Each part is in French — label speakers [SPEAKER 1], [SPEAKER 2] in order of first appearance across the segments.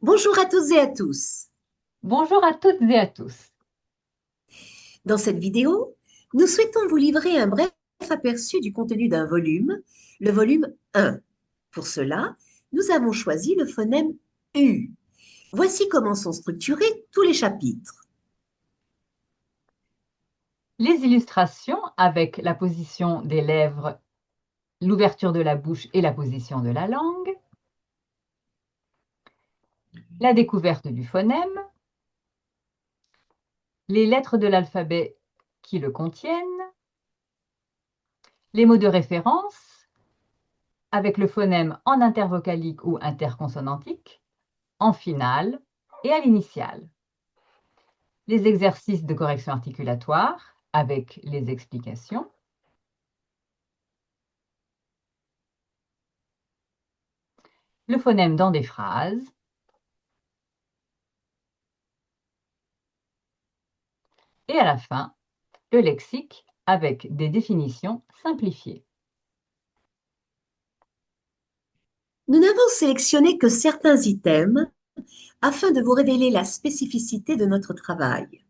[SPEAKER 1] Bonjour à toutes et à tous.
[SPEAKER 2] Bonjour à toutes et à tous.
[SPEAKER 1] Dans cette vidéo, nous souhaitons vous livrer un bref aperçu du contenu d'un volume, le volume 1. Pour cela, nous avons choisi le phonème U. Voici comment sont structurés tous les chapitres.
[SPEAKER 2] Les illustrations avec la position des lèvres, l'ouverture de la bouche et la position de la langue, la découverte du phonème, les lettres de l'alphabet qui le contiennent, les mots de référence avec le phonème en intervocalique ou interconsonantique, en finale et à l'initiale, les exercices de correction articulatoire avec les explications, le phonème dans des phrases, et à la fin, le lexique avec des définitions simplifiées.
[SPEAKER 1] Nous n'avons sélectionné que certains items afin de vous révéler la spécificité de notre travail.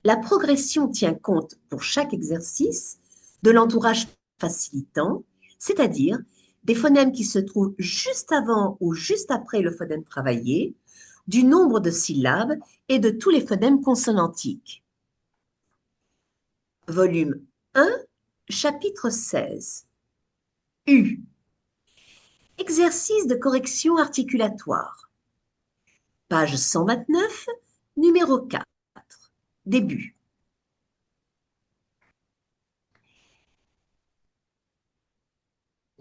[SPEAKER 1] La progression tient compte pour chaque exercice de l'entourage facilitant, c'est-à-dire des phonèmes qui se trouvent juste avant ou juste après le phonème travaillé, du nombre de syllabes et de tous les phonèmes consonantiques. Volume 1, chapitre 16. U. Exercice de correction articulatoire. Page 129, numéro 4. Début.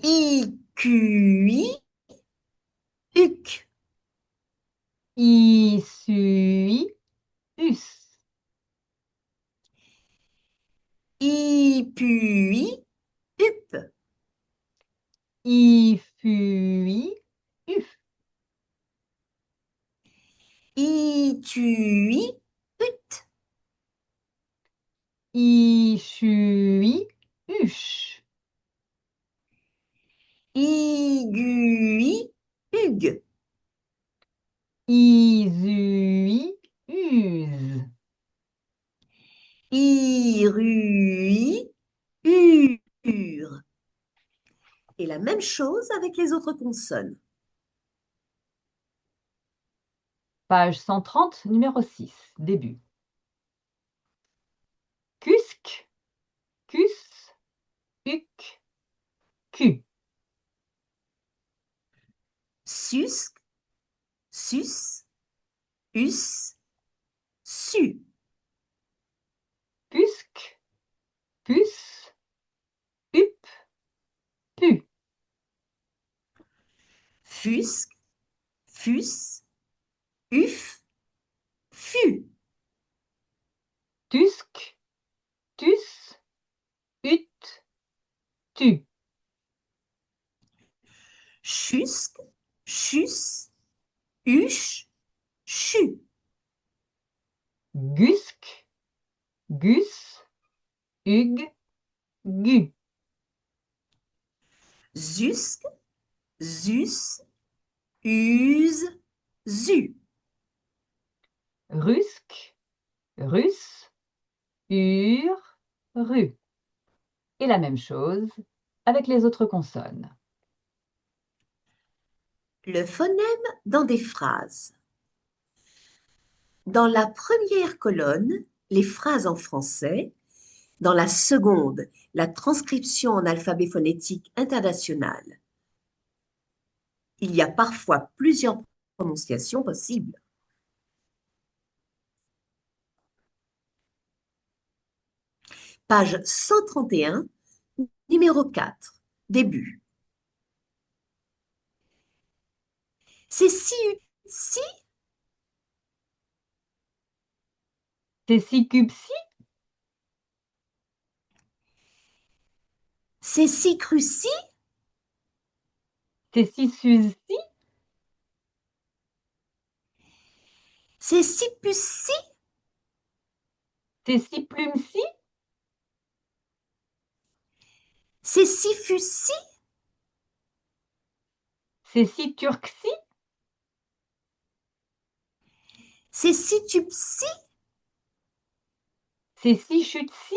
[SPEAKER 1] I, Q, I, UC.
[SPEAKER 2] Isui, us.
[SPEAKER 1] I, puis, up.
[SPEAKER 2] Ifui, uf.
[SPEAKER 1] I, tui, ut.
[SPEAKER 2] Ishui, ush.
[SPEAKER 1] I, gui, ug.
[SPEAKER 2] Isui, use.
[SPEAKER 1] I, rui, ur. Et la même chose avec les autres consonnes.
[SPEAKER 2] Page 130, numéro 6, début. Cusc, cus, uc, cu.
[SPEAKER 1] Susc, sus, us, su.
[SPEAKER 2] Pusc, pus, up, pu.
[SPEAKER 1] Fusc, fus, uf, fu.
[SPEAKER 2] Tusc, tus, ut, tu.
[SPEAKER 1] Chusc, chus, huche, chu.
[SPEAKER 2] Gusc, gus, ug, gu.
[SPEAKER 1] Zusc, zus, use, zu.
[SPEAKER 2] Rusc, russe, ur, ru. Et la même chose avec les autres consonnes.
[SPEAKER 1] Le phonème dans des phrases. Dans la première colonne, les phrases en français. Dans la seconde, la transcription en alphabet phonétique international. Il y a parfois plusieurs prononciations possibles. Page 131, numéro 4. Début. C'est si, si,
[SPEAKER 2] C'est si cupsi,
[SPEAKER 1] c'est si cru si,
[SPEAKER 2] c'est si susi,
[SPEAKER 1] c'est si pu si,
[SPEAKER 2] c'est si plume si,
[SPEAKER 1] c'est si fu si,
[SPEAKER 2] c'est si turc si,
[SPEAKER 1] C'est si tu psy.
[SPEAKER 2] C'est si chute si.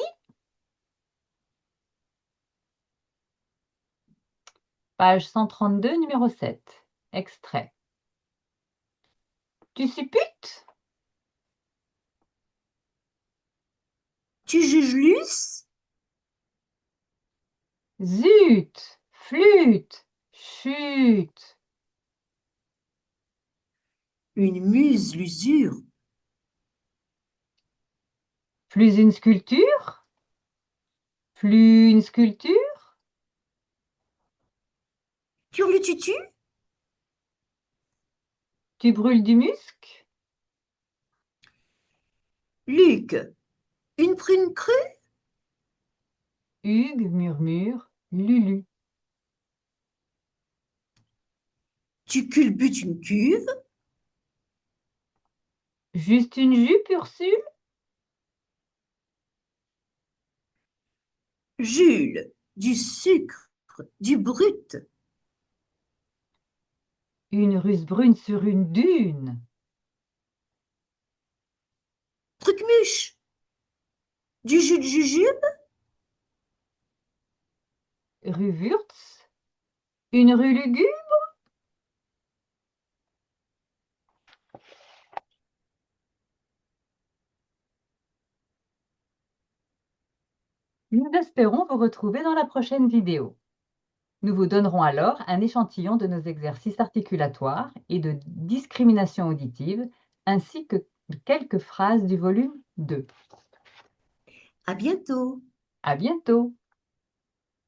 [SPEAKER 2] Page 132, numéro 7. Extrait. Tu supputes?
[SPEAKER 1] Tu juges Luce?
[SPEAKER 2] Zut! Flûte! Chut!
[SPEAKER 1] Une muse l'usure.
[SPEAKER 2] Plus une sculpture? Plus une sculpture?
[SPEAKER 1] Turlututu?
[SPEAKER 2] Tu brûles du musc?
[SPEAKER 1] Luc, une prune crue?
[SPEAKER 2] Hugues murmure Lulu.
[SPEAKER 1] Tu culbutes une cuve?
[SPEAKER 2] Juste une jupe, Ursule?
[SPEAKER 1] Jules, du sucre, du brut.
[SPEAKER 2] Une russe brune sur une dune.
[SPEAKER 1] Trucmuche, du jus de jujube?
[SPEAKER 2] Rue Wurtz? Une rue lugubre? Nous espérons vous retrouver dans la prochaine vidéo. Nous vous donnerons alors un échantillon de nos exercices articulatoires et de discrimination auditive, ainsi que quelques phrases du volume 2.
[SPEAKER 1] À bientôt.
[SPEAKER 2] À bientôt!